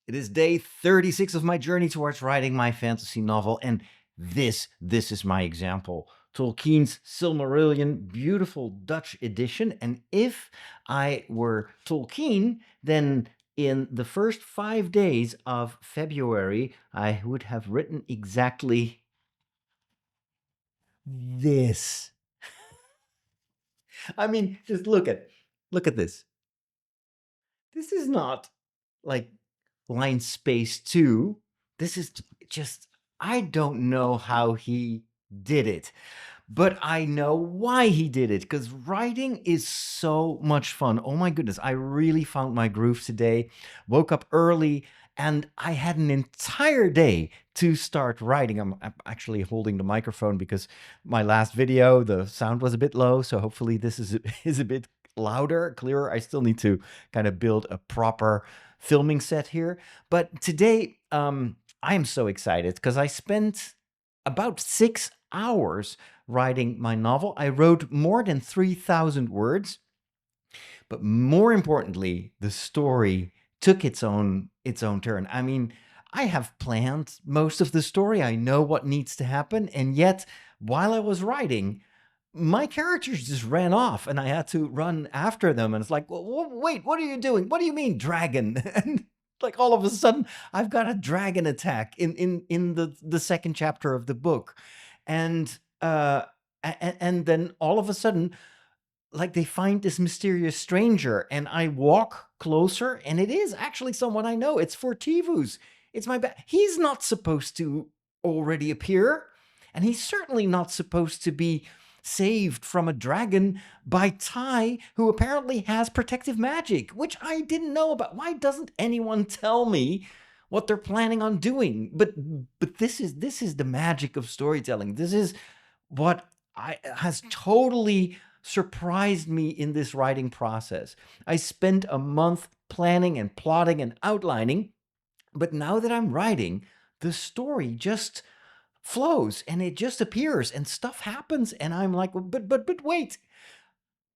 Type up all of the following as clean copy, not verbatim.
It is day 36 of my journey towards writing my fantasy novel, and this is my example. Tolkien's Silmarillion, beautiful Dutch edition. And if I were Tolkien, then in the first 5 days of February, I would have written exactly this. I mean, just look at this. This is not like line space 2. This is just, I don't know how he did it, but I know why he did it, because writing is so much fun. Oh my goodness, I really found my groove today. Woke up early and I had an entire day to start writing. I'm actually holding the microphone because my last video, the sound was a bit low, so hopefully this is a bit louder, clearer. I still need to kind of build a proper filming set here. But today, I am so excited because I spent about 6 hours writing my novel. I wrote more than 3,000 words, but more importantly, the story took its own turn. I mean, I have planned most of the story. I know what needs to happen, and yet while I was writing, my characters just ran off and I had to run after them. And it's like, wait, what are you doing? What do you mean, dragon? And like all of a sudden, I've got a dragon attack in the second chapter of the book. And and then all of a sudden, like they find this mysterious stranger, and I walk closer, and it is actually someone I know. It's Fortivus. It's my he's not supposed to already appear, and he's certainly not supposed to be saved from a dragon by Ty, who apparently has protective magic, which I didn't know about. Why doesn't anyone tell me what they're planning on doing? But this is the magic of storytelling. This is what has totally surprised me in this writing process. I spent a month planning and plotting and outlining, but now that I'm writing, the story just flows and it just appears and stuff happens, and I'm like, well, but wait.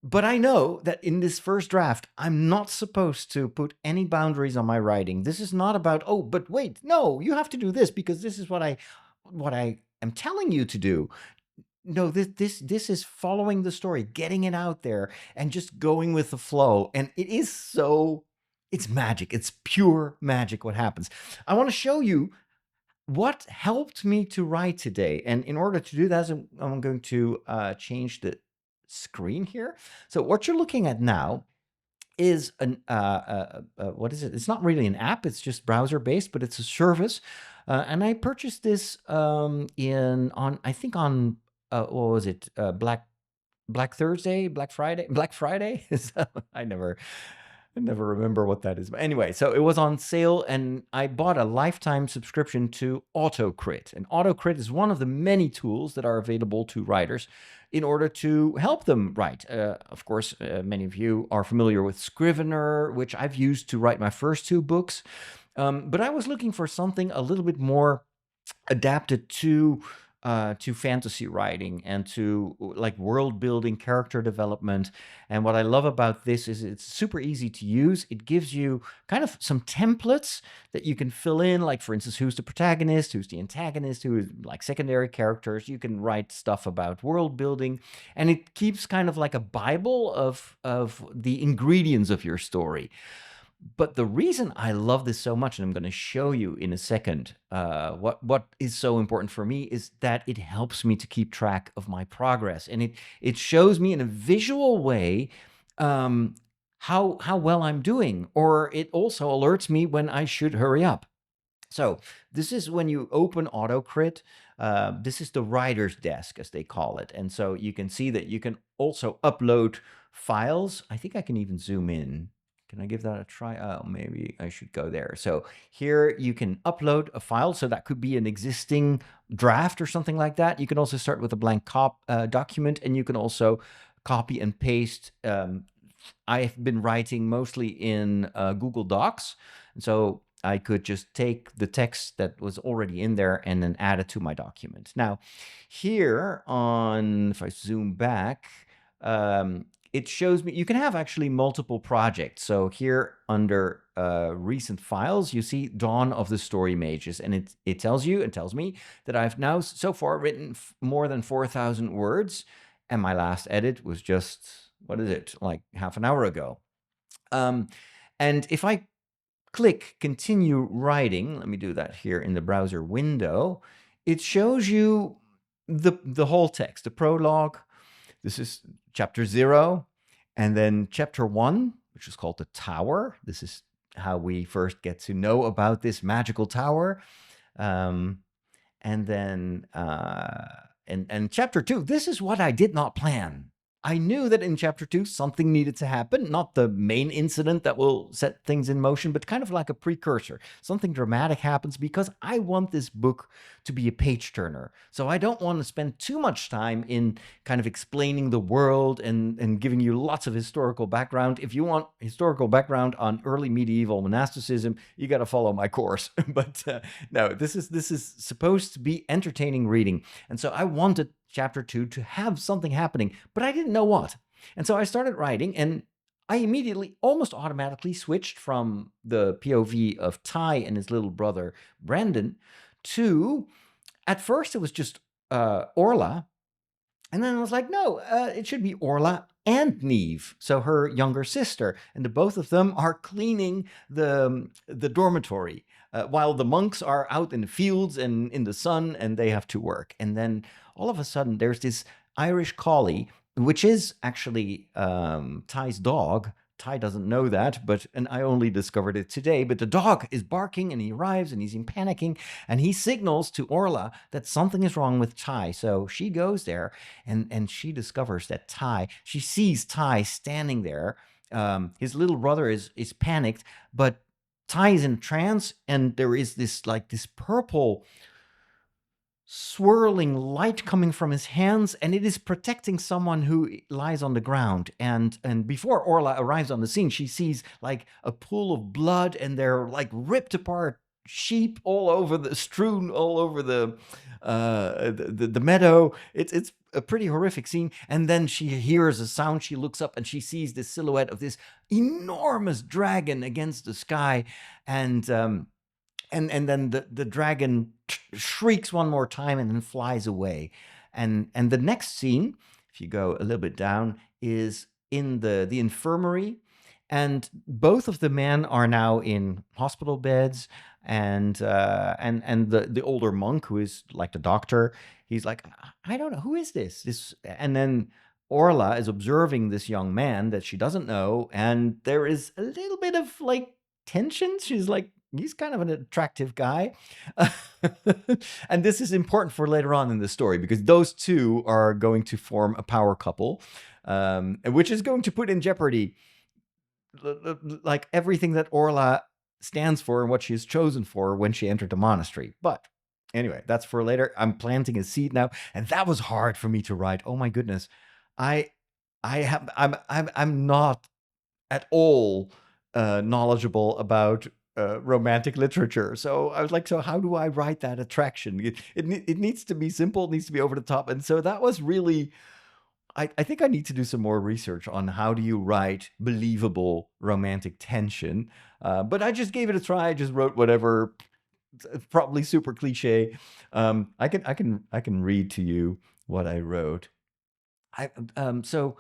But I know that in this first draft, I'm not supposed to put any boundaries on my writing. This is not about, oh, but wait, no, you have to do this because this is what I am telling you to do. No, this is following the story, getting it out there, and just going with the flow. And it is so, it's magic. It's pure magic what happens. I want to show you what helped me to write today. And in order to do that, I'm going to change the screen here. So what you're looking at now is an what is it? It's not really an app. It's just browser based, but it's a service. And I purchased this I think on what was it? Black Thursday, Black Friday, Black Friday. I never remember what that is. But anyway, so it was on sale and I bought a lifetime subscription to Autocrit. And Autocrit is one of the many tools that are available to writers in order to help them write. Of course, many of you are familiar with Scrivener, which I've used to write my first 2 books. But I was looking for something a little bit more adapted to fantasy writing and to like world building, character development. And what I love about this is it's super easy to use. It gives you kind of some templates that you can fill in, like for instance, who's the protagonist, who's the antagonist, who is like secondary characters. You can write stuff about world building, and it keeps kind of like a Bible of the ingredients of your story. But the reason I love this so much, and I'm going to show you in a second, what is so important for me is that it helps me to keep track of my progress, and it shows me in a visual way how well I'm doing, or it also alerts me when I should hurry up. So this is when you open Autocrit. This is the writer's desk, as they call it, and so you can see that you can also upload files. I think I can even zoom in. Can I give that a try? Oh, maybe I should go there. So here you can upload a file. So that could be an existing draft or something like that. You can also start with a blank document, and you can also copy and paste. I've been writing mostly in Google Docs. And so I could just take the text that was already in there and then add it to my document. Now, here on, if I zoom back, it shows me you can have actually multiple projects. So here under recent files, you see Dawn of the Story Mages, and it tells me that I've now so far written more than 4,000 words, and my last edit was just, what is it, like half an hour ago. And if I click continue writing, let me do that here in the browser window, it shows you the whole text, the prologue. This is chapter 0, and then chapter 1, which is called the Tower. This is how we first get to know about this magical tower. And then and chapter 2, this is what I did not plan. I knew that in chapter 2 something needed to happen, not the main incident that will set things in motion, but kind of like a precursor. Something dramatic happens because I want this book to be a page turner. So I don't want to spend too much time in kind of explaining the world and giving you lots of historical background. If you want historical background on early medieval monasticism, you got to follow my course. But no, this is supposed to be entertaining reading. And so I wanted chapter 2 to have something happening, but I didn't know what. And so I started writing, and I immediately, almost automatically, switched from the POV of Ty and his little brother Brandon to, at first it was just Orla, and then I was like, no, it should be Orla and Neve, so her younger sister, and the both of them are cleaning the dormitory while the monks are out in the fields and in the sun, and they have to work. And then all of a sudden, there's this Irish collie, which is actually Ty's dog. Ty doesn't know that, and I only discovered it today. But the dog is barking, and he arrives, and he's in panicking, and he signals to Orla that something is wrong with Ty. So she goes there, and she discovers that she sees Ty standing there. His little brother is panicked, but Ty is in trance, and there is this purple swirling light coming from his hands, and it is protecting someone who lies on the ground. And before Orla arrives on the scene, she sees like a pool of blood, and they're like ripped apart sheep strewn all over the meadow. It's a pretty horrific scene. And then she hears a sound, she looks up, and she sees this silhouette of this enormous dragon against the sky, and then the dragon shrieks one more time and then flies away. And the next scene, if you go a little bit down, is in the infirmary, and both of the men are now in hospital beds, and the older monk, who is like the doctor, he's like, I don't know, who is this, and then Orla is observing this young man that she doesn't know, and there is a little bit of like tension. She's like, he's kind of an attractive guy. And this is important for later on in the story, because those two are going to form a power couple, which is going to put in jeopardy like everything that Orla stands for and what she is chosen for when she entered the monastery. But anyway, that's for later. I'm planting a seed now, and that was hard for me to write. Oh my goodness. I'm not at all knowledgeable about romantic literature. So I was like, so how do I write that attraction? It needs to be simple, it needs to be over the top. And so that was really, I think I need to do some more research on how do you write believable romantic tension. But I just gave it a try. I just wrote whatever, probably super cliche. I can read to you what I wrote. So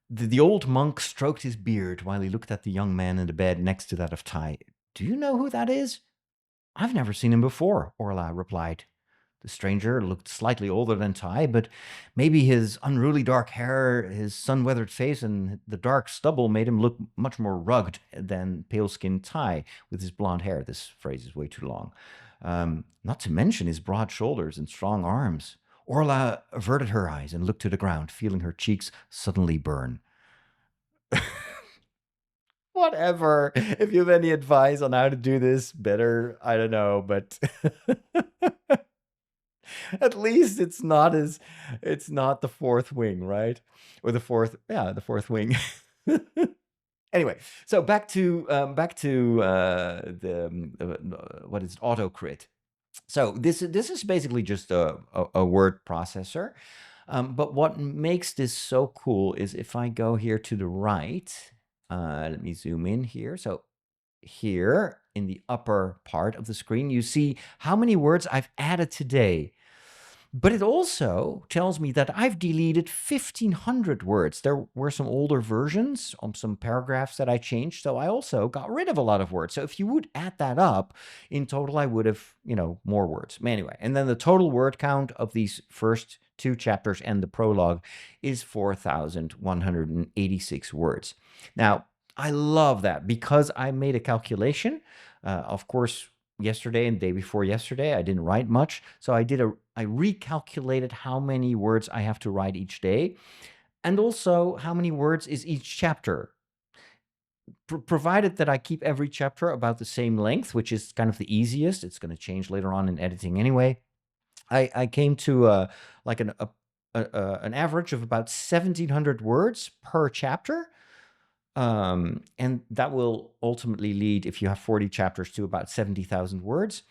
the old monk stroked his beard while he looked at the young man in the bed next to that of Ty. Do you know who that is? I've never seen him before, Orla replied. The stranger looked slightly older than Ty, but maybe his unruly dark hair, his sun-weathered face, and the dark stubble made him look much more rugged than pale-skinned Ty with his blonde hair. This phrase is way too long. Not to mention his broad shoulders and strong arms. Orla averted her eyes and looked to the ground, feeling her cheeks suddenly burn. Whatever. If you have any advice on how to do this better, I don't know, but at least it's not the fourth wing, right? Or the fourth wing. Anyway, so back to what is it? Autocrit. So this is basically just a word processor. But what makes this so cool is if I go here to the right, let me zoom in here. So here in the upper part of the screen, you see how many words I've added today. But it also tells me that I've deleted 1,500 words. There were some older versions on some paragraphs that I changed, so I also got rid of a lot of words. So if you would add that up, in total, I would have, more words. Anyway, and then the total word count of these first 2 chapters and the prologue is 4,186 words. Now, I love that because I made a calculation. Of course, yesterday and the day before yesterday, I didn't write much. So I recalculated how many words I have to write each day, and also how many words is each chapter. Provided that I keep every chapter about the same length, which is kind of the easiest. It's going to change later on in editing anyway. I came to like an average of about 1,700 words per chapter. And that will ultimately lead, if you have 40 chapters, to about 70,000 words.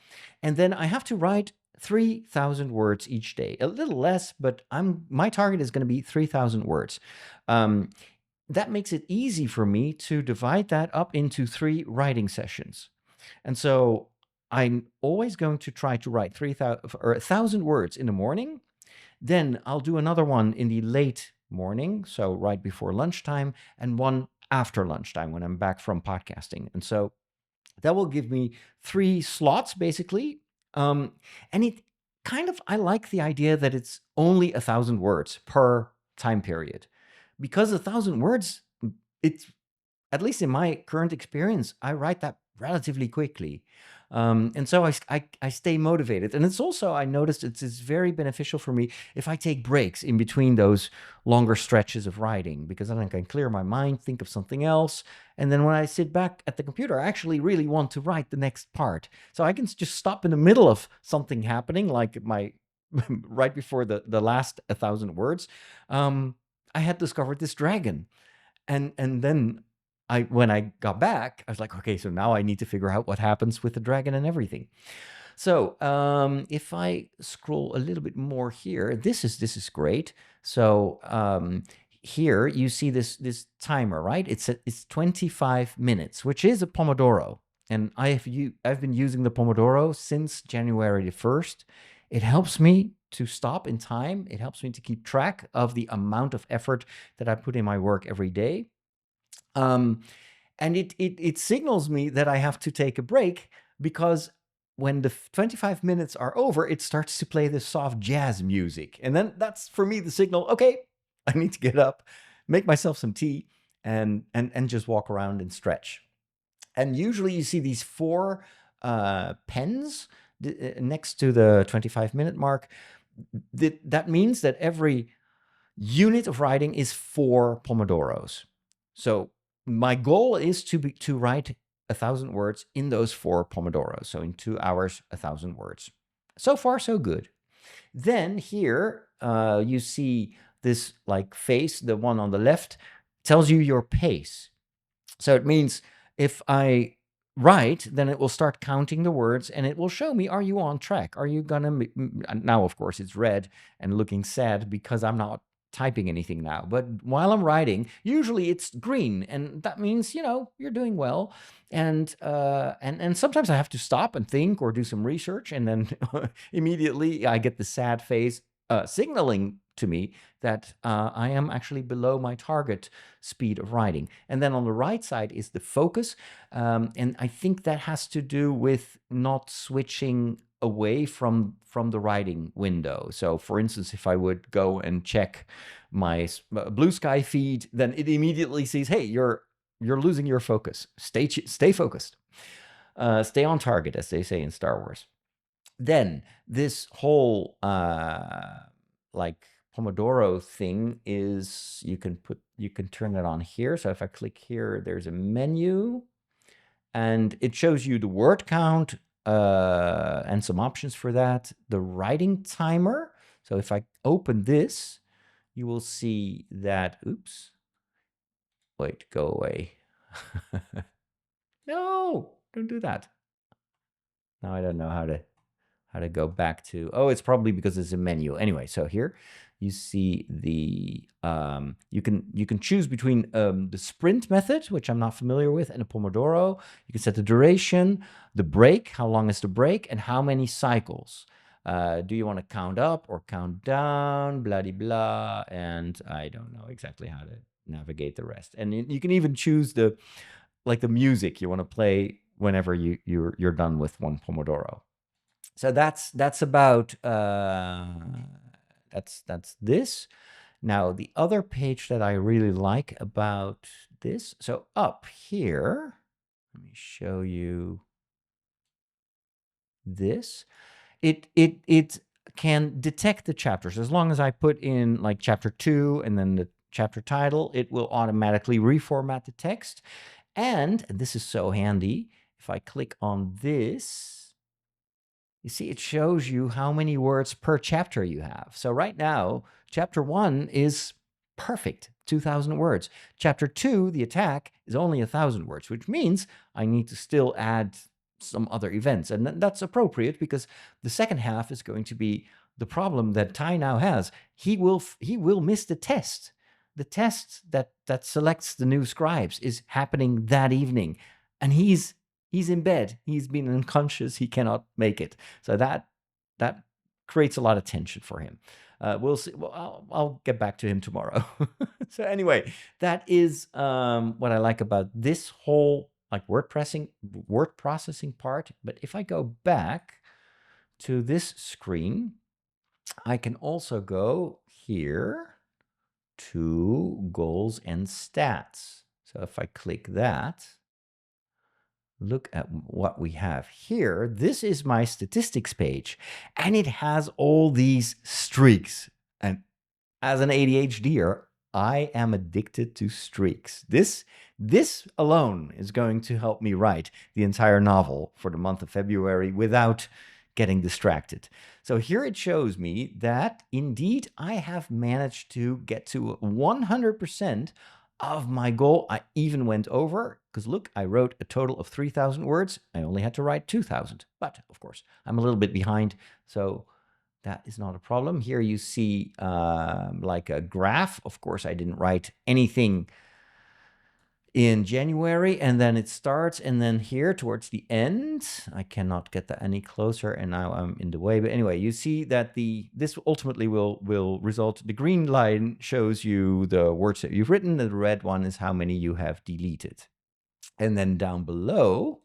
And then I have to write 3,000 words each day. A little less, but my target is going to be 3,000 words. That makes it easy for me to divide that up into 3 writing sessions. And so I'm always going to try to write 1,000 words in the morning. Then I'll do another one in the late morning, so right before lunchtime, and one after lunchtime when I'm back from podcasting. And so that will give me 3 slots, basically. And it kind of, I like the idea that it's only 1,000 words per time period. Because 1,000 words, it's, at least in my current experience, I write that relatively quickly. And so I stay motivated. And it's also, I noticed it's very beneficial for me if I take breaks in between those longer stretches of writing, because then I can clear my mind, think of something else. And then when I sit back at the computer, I actually really want to write the next part. So I can just stop in the middle of something happening, like my right before the last 1,000 words. I had discovered this dragon. And then when I got back, I was like, okay, so now I need to figure out what happens with the dragon and everything. So if I scroll a little bit more here, this is great. So here you see this timer, right? It's 25 minutes, which is a Pomodoro. And I've been using the Pomodoro since January the 1st. It helps me to stop in time. It helps me to keep track of the amount of effort that I put in my work every day. And it signals me that I have to take a break, because when the 25 minutes are over, it starts to play this soft jazz music. And then that's, for me, the signal, okay, I need to get up, make myself some tea, and just walk around and stretch. And usually you see these 4 pens next to the 25-minute mark. That means that every unit of writing is 4 Pomodoros. So my goal is to write 1,000 words in those 4 Pomodoros. So in 2 hours, 1,000 words. So far, so good. Then here you see this like face, the one on the left, tells you your pace. So it means if I write, then it will start counting the words and it will show me, are you on track? Are you gonna, now of course it's red and looking sad because I'm not typing anything now. But while I'm writing, usually it's green, and that means, you're doing well. And sometimes I have to stop and think or do some research, and then immediately I get the sad face signaling to me that I am actually below my target speed of writing. And then on the right side is the focus. And I think that has to do with not switching away from the writing window. So for instance, if I would go and check my Blue Sky feed, then it immediately sees, hey, you're losing your focus. Stay focused. Stay on target, as they say in Star Wars. Then this whole like Pomodoro thing is, you can turn it on here. So if I click here, there's a menu, and it shows you the word count and some options for that. The writing timer. So if I open this, you will see that, oops, wait, go away. No, don't do that. Now I don't know how to go back to, oh, it's probably because it's a menu. Anyway, so here you see the you can choose between the sprint method, which I'm not familiar with, and a Pomodoro. You can set the duration, the break, how long is the break, and how many cycles. Do you want to count up or count down, blah, blah, blah, and I don't know exactly how to navigate the rest. And you can even choose the music you want to play whenever you're done with one Pomodoro. So that's about that's this. Now the other page that I really like about this, so up here, let me show you this. It can detect the chapters. As long as I put in like chapter 2 and then the chapter title, it will automatically reformat the text. And this is so handy. If I click on this, you see it shows you how many words per chapter you have. So right now, chapter 1 is perfect, 2,000 words. Chapter 2, the attack, is only 1,000 words, which means I need to still add some other events. And that's appropriate because the second half is going to be the problem that Ty now has. He will miss the test. The test that selects the new scribes is happening that evening. And he's in bed. He's been unconscious. He cannot make it. So that creates a lot of tension for him. We'll see. Well, I'll get back to him tomorrow. So anyway, that is what I like about this whole word processing part. But if I go back to this screen, I can also go here to goals and stats. So if I click that, look at what we have here. This is my statistics page, and it has all these streaks. And as an ADHDer, I am addicted to streaks. This alone is going to help me write the entire novel for the month of February without getting distracted. So here it shows me that indeed I have managed to get to 100% of my goal. I even went over, because look, I wrote a total of 3,000 words. I only had to write 2,000. But of course, I'm a little bit behind, so that is not a problem. Here you see like a graph. Of course, I didn't write anything in January, and then it starts, and then here towards the end, I cannot get that any closer, and now I'm in the way. But anyway, you see that this ultimately will result. The green line shows you the words that you've written, and the red one is how many you have deleted. And then down below,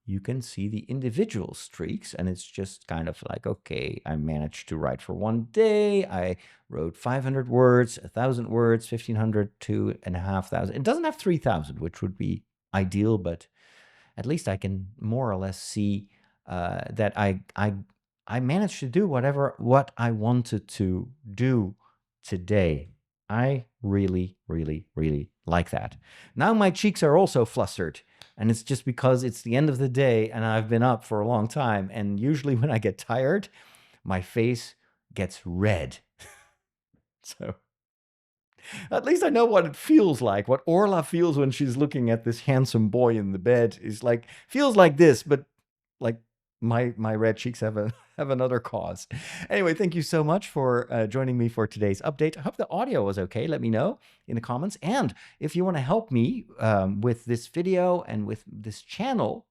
you can see the individual streaks, and it's just kind of like, okay, I managed to write for one day. I wrote 500 words, 1,000 words, 1,500, 2,500. It doesn't have 3,000, which would be ideal, but at least I can more or less see that I managed to do what I wanted to do today. I really, really, really like that. Now my cheeks are also flustered. And it's just because it's the end of the day and I've been up for a long time. And usually when I get tired, my face gets red. So at least I know what it feels like. What Orla feels when she's looking at this handsome boy in the bed is like, feels like this, but like my red cheeks have another cause. Anyway, thank you so much for joining me for today's update. I hope the audio was okay. Let me know in the comments. And if you want to help me with this video and with this channel,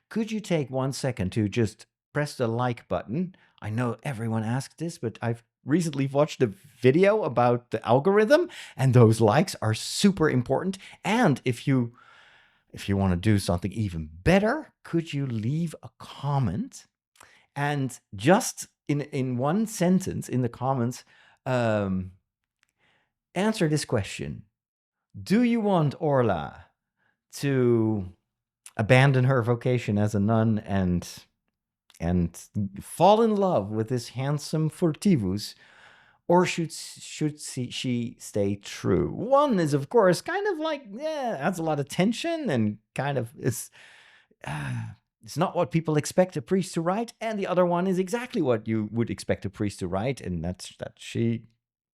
could you take 1 second to just press the like button? I know everyone asked this, but I've recently watched a video about the algorithm, and those likes are super important. And if you want to do something even better, could you leave a comment and just in one sentence in the comments, answer this question. Do you want Orla to abandon her vocation as a nun and fall in love with this handsome furtivus, or should she stay true? One is, of course, kind of like, adds a lot of tension and kind of it's not what people expect a priest to write. And the other one is exactly what you would expect a priest to write, and that's that she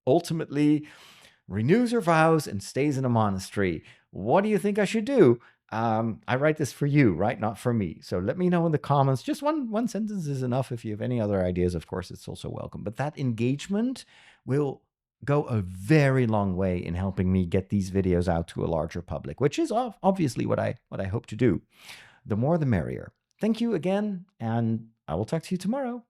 ultimately renews her vows and stays in a monastery. What do you think I should do? I write this for you, right? Not for me. So let me know in the comments. Just one sentence is enough. If you have any other ideas, of course, it's also welcome. But that engagement will go a very long way in helping me get these videos out to a larger public, which is obviously what I hope to do. The more, the merrier. Thank you again, and I will talk to you tomorrow.